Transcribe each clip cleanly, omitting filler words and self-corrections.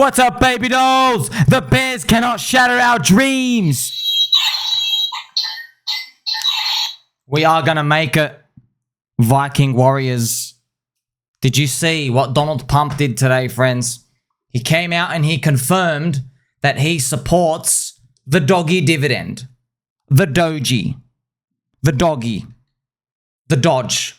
What's up, baby dolls? The bears cannot shatter our dreams. We are gonna make it, Viking Warriors. Did you see what Donald Trump did today, friends? He came out and he confirmed that he supports the doggy dividend. The DOGE. The doggy. The DOGE.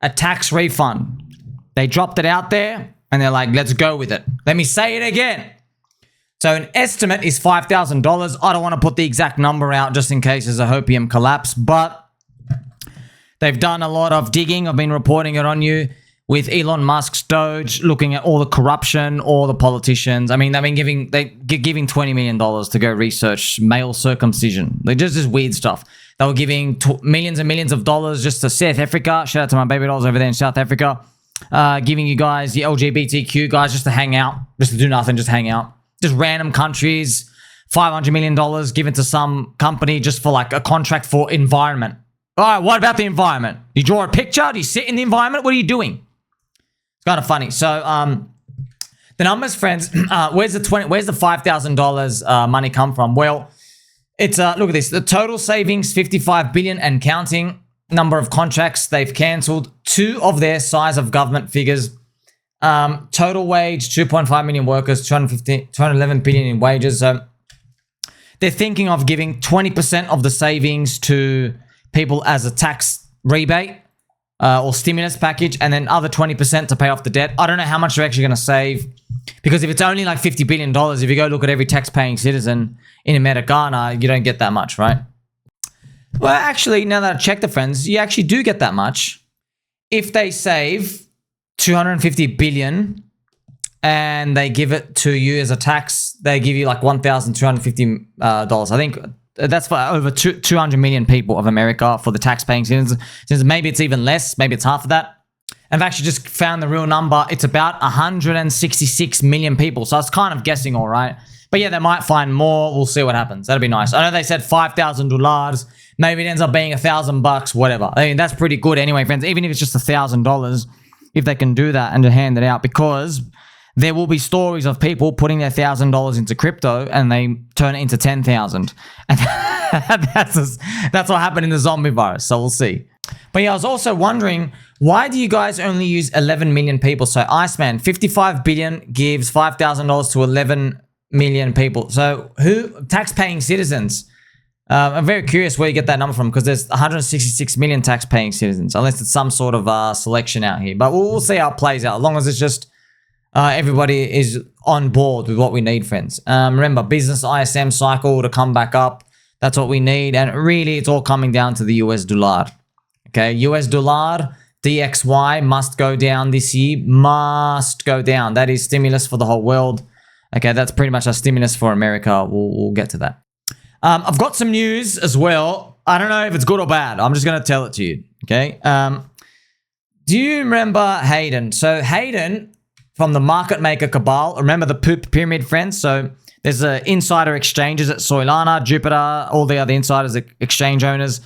A tax refund. They dropped it out there and they're like, let's go with it. Let me say it again. So an estimate is $5,000. I don't want to put the exact number out just in case there's a hopium collapse, but they've done a lot of digging. I've been reporting it on you with Elon Musk's DOGE, looking at all the corruption, all the politicians. I mean, they've been giving $20 million to go research male circumcision. Like just this weird stuff. They were giving millions and millions of dollars just to South Africa. Shout out to my baby dolls over there in South Africa. Giving you guys, the LGBTQ guys, just to hang out, just to do nothing, just hang out. Just random countries, $500 million given to some company just for like a contract for environment. All right, what about the environment? You draw a picture? Do you sit in the environment? What are you doing? It's kind of funny. So, the numbers, friends. Where's the $5,000 money come from? Well, it's look at this. The total savings, 55 billion and counting. Number of contracts they've cancelled. 2 of their size of government figures. Total wage, 2.5 million workers, 211 billion in wages. So they're thinking of giving 20% of the savings to people as a tax rebate or stimulus package, and then other 20% to pay off the debt. I don't know how much they're actually going to save, because if it's only like $50 billion, if you go look at every tax-paying citizen in America, you don't get that much, right? Well, actually, now that I checked the friends, you actually do get that much. If they save 250 billion and they give it to you as a tax, they give you like $1,250. I think that's for over 200 million people of America for the tax-paying citizens. Maybe it's even less. Maybe it's half of that. I've actually just found the real number. It's about 166 million people. So I was kind of guessing, all right. But yeah, they might find more. We'll see what happens. That'd be nice. I know they said $5,000. Maybe it ends up being $1,000, whatever. I mean, that's pretty good anyway, friends. Even if it's just $1,000, if they can do that and to hand it out, because there will be stories of people putting their $1,000 into crypto and they turn it into 10,000. And that's what happened in the zombie virus. So we'll see. But yeah, I was also wondering, why do you guys only use 11 million people? So Iceman, 55 billion gives $5,000 to 11 million people. So who, tax-paying citizens? I'm very curious where you get that number from, because there's 166 million tax-paying citizens, unless it's some sort of selection out here. But we'll see how it plays out, as long as it's just everybody is on board with what we need, friends. Remember, business ISM cycle to come back up. That's what we need. And really, it's all coming down to the US dollar. Okay, US dollar, DXY must go down this year. Must go down. That is stimulus for the whole world. Okay, that's pretty much a stimulus for America. We'll get to that. I've got some news as well. I don't know if it's good or bad. I'm just going to tell it to you. Okay. Do you remember Hayden? So Hayden from the market maker Cabal. Remember the poop pyramid, friends? So there's insider exchanges at Soylana, Jupiter, all the other insiders, exchange owners.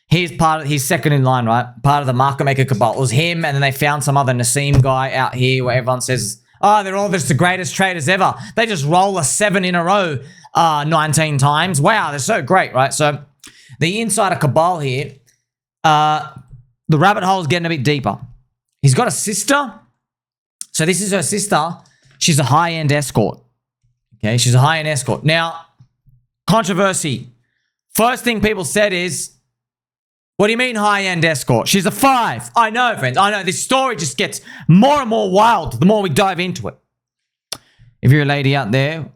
He's second in line, right? Part of the market maker Cabal. It was him, and then they found some other Nassim guy out here where everyone says, oh, they're all just the greatest traders ever. They just roll a 7 in a row 19 times. Wow, they're so great, right? So the insider Cabal here, the rabbit hole is getting a bit deeper. He's got a sister. So this is her sister. She's a high-end escort. Okay, she's a high-end escort. Now, controversy. First thing people said is, what do you mean high-end escort? She's a 5. I know, friends. I know. This story just gets more and more wild the more we dive into it. If you're a lady out there,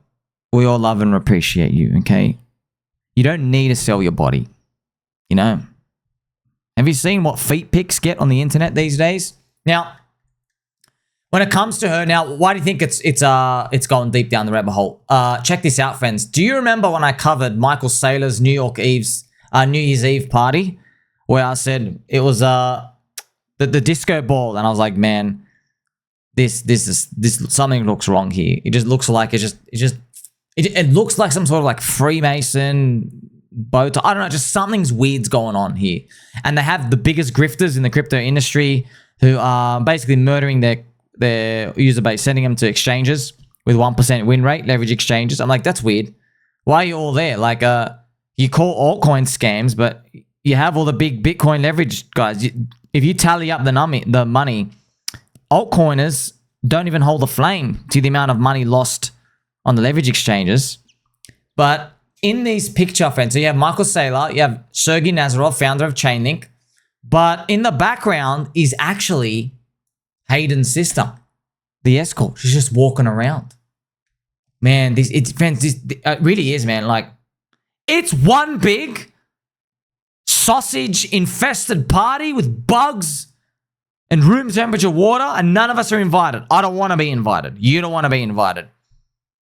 we all love and appreciate you, okay? You don't need to sell your body, you know? Have you seen what feet pics get on the internet these days? Now, when it comes to her, now, why do you think it's going deep down the rabbit hole? Check this out, friends. Do you remember when I covered Michael Saylor's New Year's Eve party? Where I said it was the disco ball, and I was like, man, this something looks wrong here. It just looks like it looks like some sort of like Freemason bow tie. I don't know, just something's weird's going on here. And they have the biggest grifters in the crypto industry who are basically murdering their user base, sending them to exchanges with 1% win rate, leverage exchanges. I'm like, that's weird. Why are you all there? Like, you call altcoin scams, but you have all the big Bitcoin leverage guys. If you tally up the money, altcoiners don't even hold a flame to the amount of money lost on the leverage exchanges. But in these picture, friends, so you have Michael Saylor, you have Sergey Nazarov, founder of Chainlink, but in the background is actually Hayden's sister, the Escort. She's just walking around. Man, it really is, man. Like, it's one big sausage-infested party with bugs and room temperature water, and none of us are invited. I don't want to be invited. You don't want to be invited.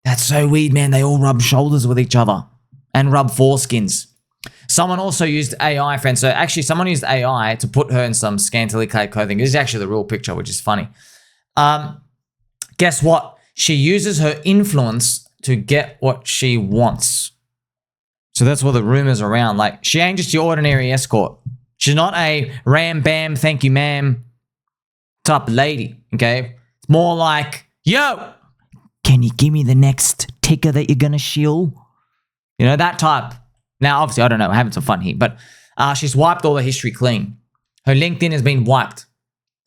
That's so weird, man. They all rub shoulders with each other and rub foreskins. Someone also used AI, friends. So actually, someone used AI to put her in some scantily clad clothing. This is actually the real picture, which is funny. Guess what? She uses her influence to get what she wants. So that's what the rumors around. Like, she ain't just your ordinary escort. She's not a ram bam, thank you ma'am type of lady, okay? It's more like, yo, can you give me the next ticker that you're going to shill? You know, that type. Now, obviously, I don't know. I'm having some fun here. But she's wiped all the history clean. Her LinkedIn has been wiped.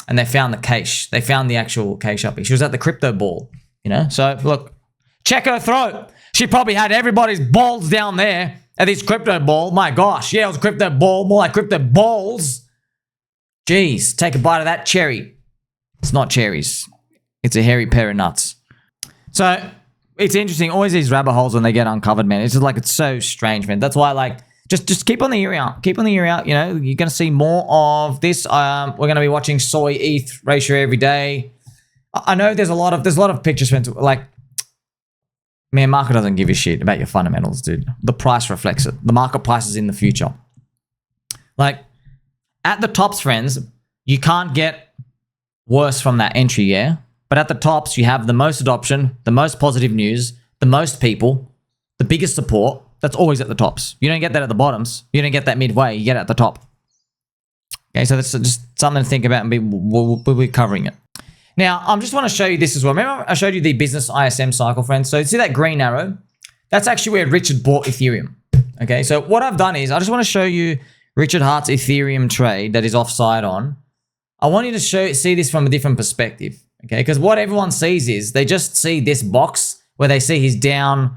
And they found the cache. They found the actual cache up. She was at the crypto ball, you know? So, look, check her throat. She probably had everybody's balls down there at this crypto ball. My gosh. Yeah, it was a crypto ball. More like crypto balls. Jeez, take a bite of that cherry. It's not cherries. It's a hairy pair of nuts. So, it's interesting. Always these rabbit holes when they get uncovered, man. It's just like, it's so strange, man. That's why, like, just keep on the ear out. Keep on the ear out. You know, you're going to see more of this. We're going to be watching soy ETH ratio every day. I know there's a lot of pictures, friends. Like, man, market doesn't give a shit about your fundamentals, dude. The price reflects it. The market price is in the future. Like, at the tops, friends, you can't get worse from that entry, yeah? But at the tops, you have the most adoption, the most positive news, the most people, the biggest support. That's always at the tops. You don't get that at the bottoms. You don't get that midway. You get it at the top. Okay, so that's just something to think about, and we'll be covering it. Now, I just want to show you this as well. Remember I showed you the business ISM cycle, friends? So see that green arrow? That's actually where Richard bought Ethereum. Okay, so what I've done is I just want to show you Richard Hart's Ethereum trade that is offside on. I want you to see this from a different perspective. Okay, because what everyone sees is they just see this box where they see he's down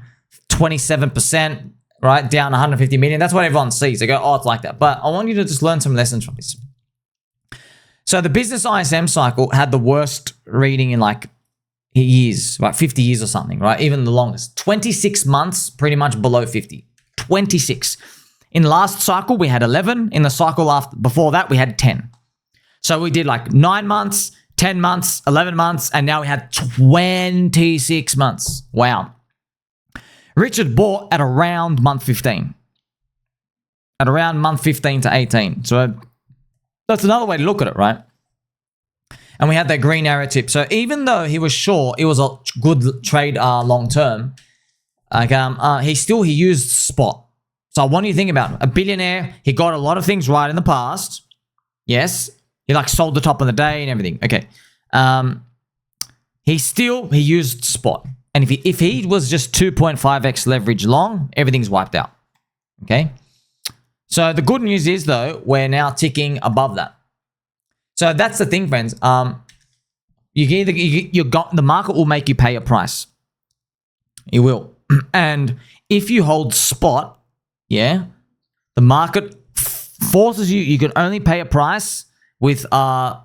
27%, right? Down 150 million. That's what everyone sees. They go, oh, it's like that. But I want you to just learn some lessons from this. So the business ISM cycle had the worst reading in like years, like 50 years or something, right? Even the longest. 26 months, pretty much below 50. 26. In the last cycle, we had 11. In the cycle before that, we had 10. So we did like 9 months, 10 months, 11 months, and now we had 26 months. Wow. Richard bought at around month 15. At around month 15 to 18. So that's another way to look at it, right? And we had that green arrow tip. So even though he was short, it was a good trade long term. Like he used spot. So I want you to think about it. A billionaire. He got a lot of things right in the past. Yes, he like sold the top of the day and everything. Okay, he used spot. And if he was just 2.5x leverage long, everything's wiped out. Okay. So the good news is though, we're now ticking above that. So that's the thing, friends. The market will make you pay a price. It will. And if you hold spot, yeah, the market forces you can only pay a price with the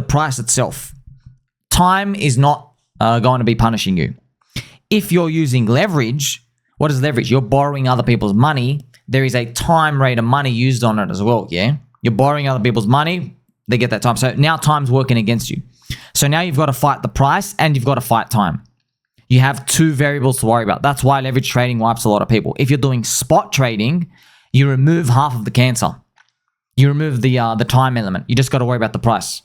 price itself. Time is not going to be punishing you. If you're using leverage, what is leverage? You're borrowing other people's money. There is a time rate of money used on it as well, yeah? You're borrowing other people's money, they get that time. So now time's working against you. So now you've got to fight the price and you've got to fight time. You have two variables to worry about. That's why leverage trading wipes a lot of people. If you're doing spot trading, you remove half of the cancer. You remove the time element. You just got to worry about the price.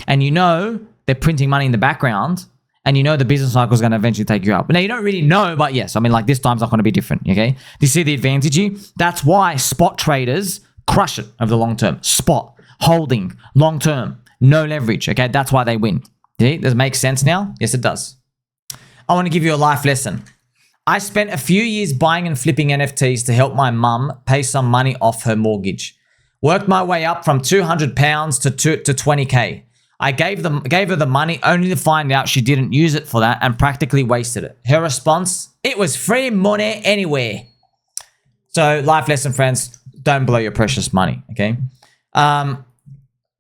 And you know they're printing money in the background, and you know the business cycle is going to eventually take you up. Now, you don't really know, but yes, I mean, like this time's not going to be different, okay? Do you see the advantage here? That's why spot traders crush it over the long term. Spot, holding, long term, no leverage, okay? That's why they win. See, does it make sense now? Yes, it does. I want to give you a life lesson. I spent a few years buying and flipping NFTs to help my mum pay some money off her mortgage. Worked my way up from £200 to 20k. I gave her the money only to find out she didn't use it for that and practically wasted it. Her response, it was free money anywhere. So life lesson, friends, don't blow your precious money, okay?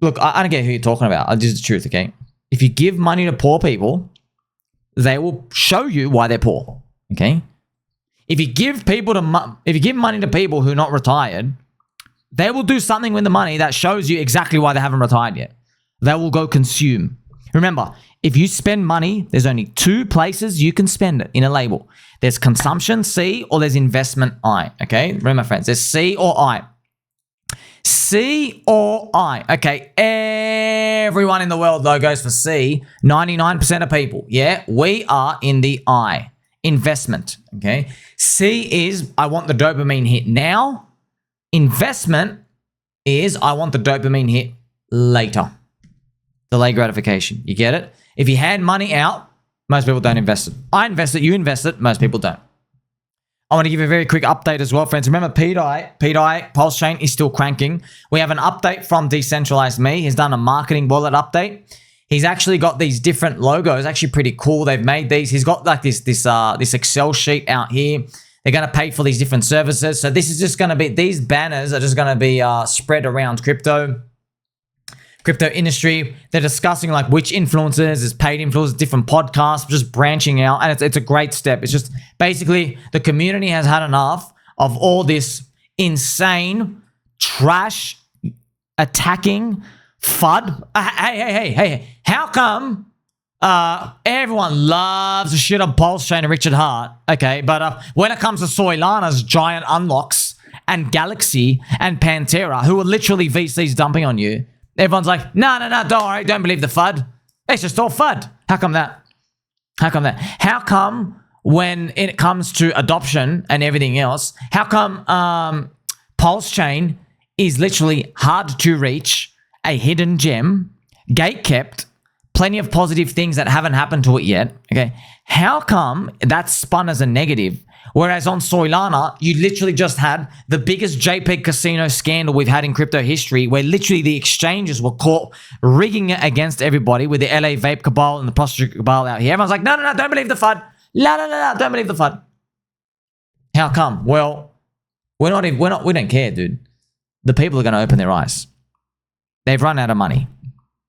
Look, I don't get who you're talking about. I'll just the truth, okay? If you give money to poor people, they will show you why they're poor, okay? If you give money to people who are not retired, they will do something with the money that shows you exactly why they haven't retired yet. They will go consume. Remember, if you spend money, there's only two places you can spend it in a label. There's consumption, C, or there's investment, I. Okay? Remember, friends, there's C or I. C or I. Okay, everyone in the world, though, goes for C. 99% of people. Yeah, we are in the I. Investment. Okay? C is, I want the dopamine hit now. Investment is, I want the dopamine hit later. Delay gratification. You get it? If you hand money out, most people don't invest it. I invest it, you invest it, most people don't. I want to give you a very quick update as well, friends. Remember, pDAI, PulseChain is still cranking. We have an update from Decentralized Me. He's done a marketing wallet update. He's actually got these different logos, actually pretty cool. They've made these. He's got like this Excel sheet out here. They're going to pay for these different services. So this is just going to be, these banners are just going to be spread around crypto industry. They're discussing like which influencers is paid influencers, different podcasts, just branching out. And it's a great step. It's just basically the community has had enough of all this insane trash attacking FUD. Hey. How come everyone loves the shit on PulseChain and Richard Hart? Okay, but when it comes to Soylana's giant unlocks and Galaxy and Pantera, who are literally VCs dumping on you, everyone's like, no, don't worry, don't believe the FUD. It's just all FUD. How come that? How come when it comes to adoption and everything else, how come PulseChain is literally hard to reach, a hidden gem, gate-kept, plenty of positive things that haven't happened to it yet, okay? How come that's spun as a negative? Whereas on Soylana, you literally just had the biggest JPEG casino scandal we've had in crypto history, where literally the exchanges were caught rigging it against everybody with the LA Vape Cabal and the Prostitute Cabal out here. Everyone's like, no, don't believe the FUD. No, don't believe the FUD. How come? Well, we don't care, dude. The people are going to open their eyes. They've run out of money.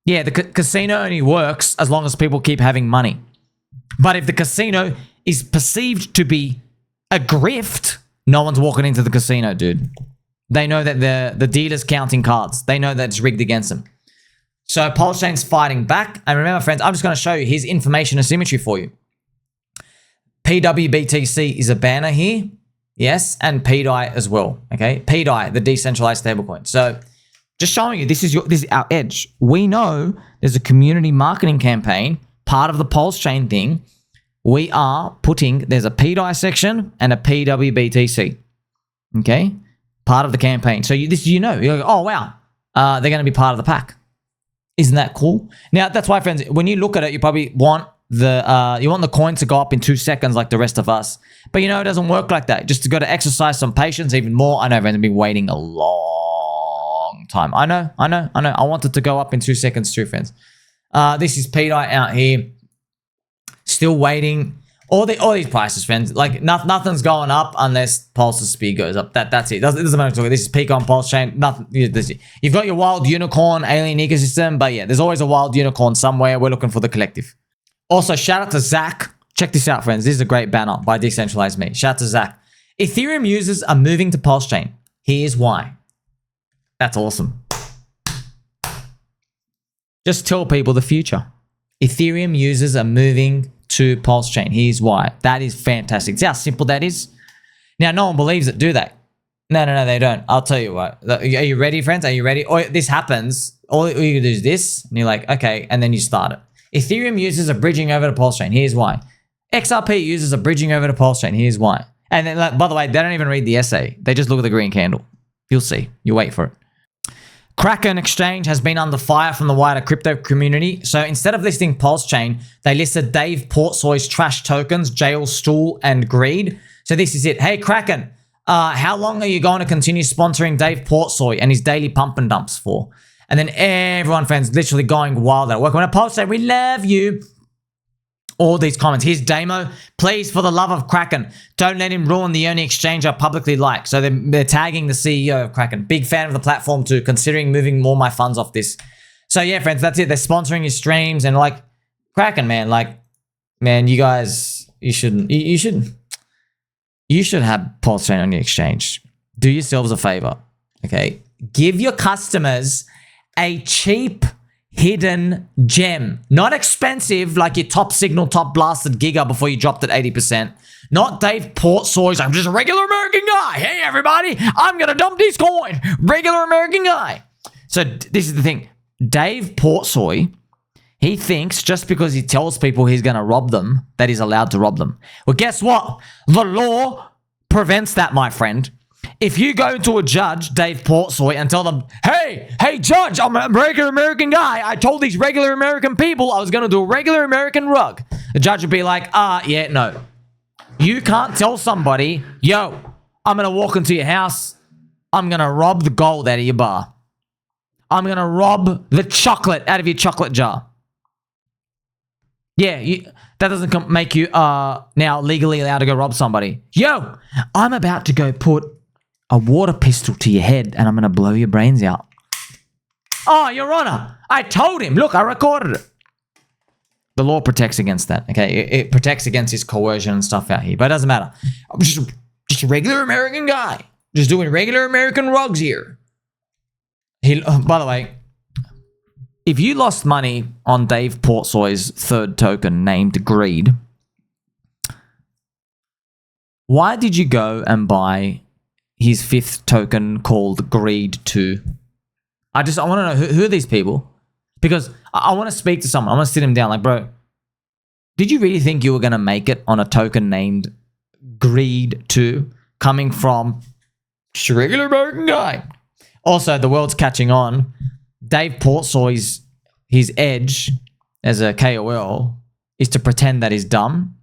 Yeah, the casino only works as long as people keep having money. But if the casino is perceived to be a grift, no one's walking into the casino, dude. They know that the dealer's counting cards. They know that it's rigged against them. So PulseChain's fighting back. And remember, friends, I'm just going to show you his information asymmetry for you. PWBTC is a banner here. Yes, and pDAI as well. Okay, pDAI, the decentralized stablecoin. So just showing you, this is our edge. We know there's a community marketing campaign, part of the PulseChain thing. We are putting, there's a pDAI section and a PWBTC. Okay? Part of the campaign. So you're like, oh, wow. They're going to be part of the pack. Isn't that cool? Now, that's why, friends, when you look at it, you probably want the coin to go up in 2 seconds like the rest of us. But it doesn't work like that. Just got to exercise some patience even more. I know, friends, I've been waiting a long time. I know. I want it to go up in 2 seconds too, friends. This is pDAI out here. Still waiting. All these prices, friends. Like nothing's going up unless Pulse's speed goes up. That's it. It doesn't matter. This is peak on PulseChain. Nothing. You've got your wild unicorn alien ecosystem, but yeah, there's always a wild unicorn somewhere. We're looking for the collective. Also, shout out to Zach. Check this out, friends. This is a great banner by Decentralized Me. Shout out to Zach. Ethereum users are moving to PulseChain. Here's why. That's awesome. Just tell people the future. Ethereum users are moving to PulseChain. Here's why. That is fantastic. See how simple that is? Now, no one believes it, do they? No, they don't. I'll tell you what. Are you ready, friends? Are you ready? Or this happens. All you do is this, and you're like, okay, and then you start it. Ethereum users are bridging over to PulseChain. Here's why. XRP users are bridging over to PulseChain. Here's why. And then, by the way, they don't even read the essay. They just look at the green candle. You'll see. You wait for it. Kraken Exchange has been under fire from the wider crypto community. So instead of listing PulseChain, they listed Dave PortSoy's trash tokens, Jail, Stool, and Greed. So this is it. Hey, Kraken, how long are you going to continue sponsoring Dave PortSoy and his daily pump and dumps for? And then everyone, friends, literally going wild at work. When I post say, we love you. All these comments. Here's Damo. Please, for the love of Kraken, don't let him ruin the only exchange I publicly like. So they're tagging the CEO of Kraken. Big fan of the platform too, considering moving more of my funds off this. So yeah, friends, that's it. They're sponsoring his streams and like, Kraken, man. Like, man, you guys, you should have PulseChain on your exchange. Do yourselves a favor, okay? Give your customers a cheap hidden gem. Not expensive like your top signal, top blasted giga before you dropped it 80%. Not Dave PortSoy's, I'm just a regular American guy. Hey, everybody, I'm going to dump this coin. Regular American guy. So this is the thing. Dave PortSoy, he thinks just because he tells people he's going to rob them, that he's allowed to rob them. Well, guess what? The law prevents that, my friend. If you go to a judge, Dave PortSoy, and tell them, hey, judge, I'm a regular American guy. I told these regular American people I was going to do a regular American rug. The judge would be like, yeah, no. You can't tell somebody, yo, I'm going to walk into your house. I'm going to rob the gold out of your bar. I'm going to rob the chocolate out of your chocolate jar. Yeah, that doesn't make you now legally allowed to go rob somebody. Yo, I'm about to go put a water pistol to your head and I'm going to blow your brains out. Oh, Your Honor, I told him. Look, I recorded it. The law protects against that, okay? It protects against his coercion and stuff out here, but it doesn't matter. I'm just a regular American guy. Just doing regular American rugs here. By the way, if you lost money on Dave PortSoy's third token named Greed, why did you go and buy his fifth token called Greed 2? I want to know who are these people? Because I want to speak to someone. I want to sit him down like, bro, did you really think you were going to make it on a token named Greed 2 coming from just a regular American guy? Also, the world's catching on. Dave PortSoy's his edge as a KOL is to pretend that he's dumb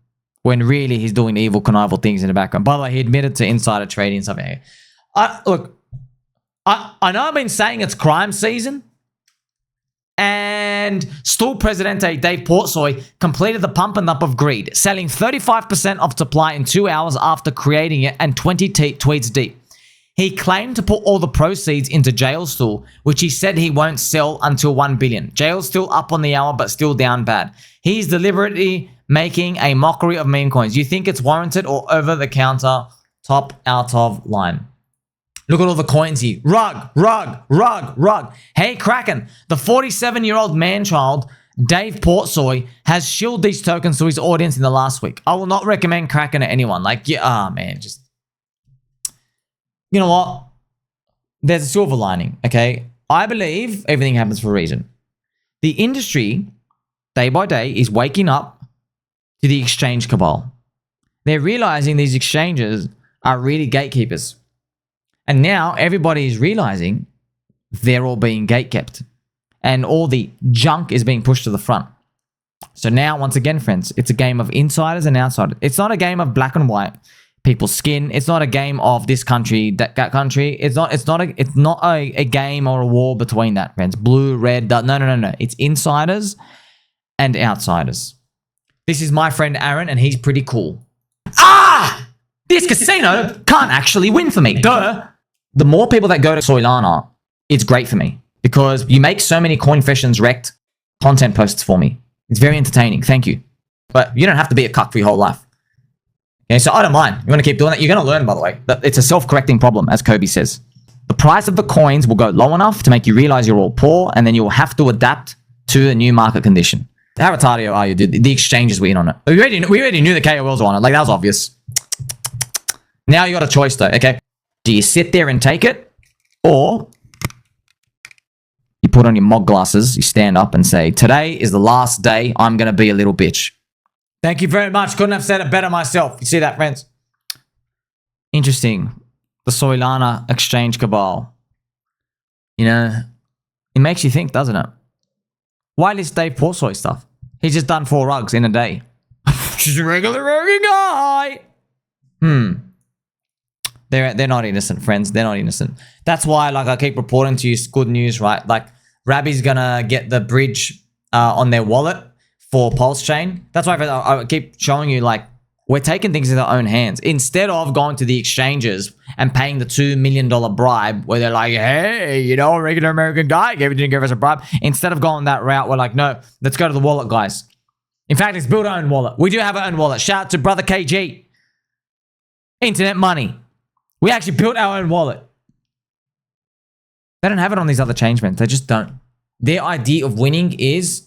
when really he's doing evil, conniving things in the background. By the way, he admitted to insider trading and stuff. Look, I know I've been saying it's crime season, and Stool Presidente Dave PortSoy completed the pump and dump of Greed, selling 35% of supply in 2 hours after creating it and 20 tweets deep. He claimed to put all the proceeds into Jail Stool, which he said he won't sell until 1 billion. Jail's still up on the hour, but still down bad. He's deliberately making a mockery of meme coins. You think it's warranted or over the counter? Top out of line. Look at all the coins here. Rug. Hey, Kraken, the 47-year-old man-child, Dave PortSoy, has shilled these tokens to his audience in the last week. I will not recommend Kraken to anyone. Like, yeah, man, just... You know what? There's a silver lining, okay? I believe everything happens for a reason. The industry, day by day, is waking up to the exchange cabal. They're realizing these exchanges are really gatekeepers. And now everybody is realizing they're all being gatekept. And all the junk is being pushed to the front. So now, once again, friends, it's a game of insiders and outsiders. It's not a game of black and white. People's skin. It's not a game of this country, that country. It's not a game or a war between that, friends. Blue, red, no. It's insiders and outsiders. This is my friend Aaron, and he's pretty cool. This casino can't actually win for me. Duh. The more people that go to Soylana, it's great for me because you make so many Coinfessions Rekt content posts for me. It's very entertaining. Thank you. But you don't have to be a cuck for your whole life. Okay, so I don't mind. You want to keep doing that? You're going to learn, by the way. It's a self-correcting problem, as Kobe says. The price of the coins will go low enough to make you realize you're all poor, and then you'll have to adapt to a new market condition. How retardio are you, dude? The exchanges were in on it. We already knew the KOLs were on it. Like, that was obvious. Now you got a choice, though, okay? Do you sit there and take it, or you put on your mog glasses, you stand up and say, today is the last day I'm going to be a little bitch. Thank you very much. Couldn't have said it better myself. You see that, friends? Interesting. The Soylana Exchange Cabal. You know, It makes you think, doesn't it? Why list Dave PortSoy stuff? He's just done 4 rugs in a day. Just a regular guy. They're not innocent, friends. They're not innocent. That's why, like, I keep reporting to you, it's good news, right? Like, Rabby's gonna get the bridge on their wallet for PulseChain. That's why I keep showing you, like, we're taking things in our own hands. Instead of going to the exchanges and paying the $2 million bribe where they're like, hey, you know, a regular American guy didn't give us a bribe. Instead of going that route, we're like, no, let's go to the wallet, guys. In fact, let's build our own wallet. We do have our own wallet. Shout out to brother KG. Internet money. We actually built our own wallet. They don't have it on these other changements. They just don't. Their idea of winning is,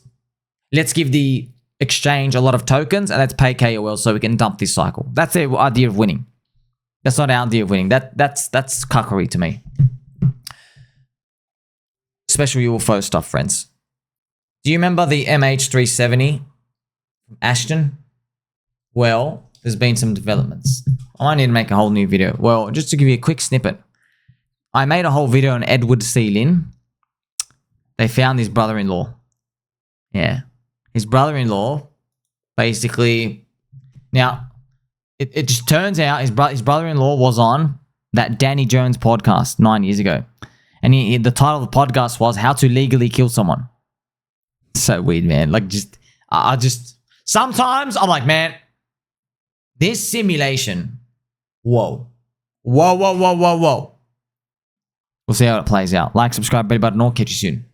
let's give the exchange a lot of tokens and let's pay KOL so we can dump this cycle. That's their idea of winning. That's not our idea of winning. That's cuckery to me. Special UFO stuff, friends. Do you remember the MH370 from Ashton? Well, there's been some developments. I need to make a whole new video. Well, just to give you a quick snippet. I made a whole video on Edward C Lin. They found his brother-in-law. Yeah. His brother-in-law, basically, now, it just turns out his brother-in-law was on that Danny Jones podcast 9 years ago. And the title of the podcast was How to Legally Kill Someone. So weird, man. Like, sometimes I'm like, man, this simulation, whoa. We'll see how it plays out. Like, subscribe, bell button, or catch you soon.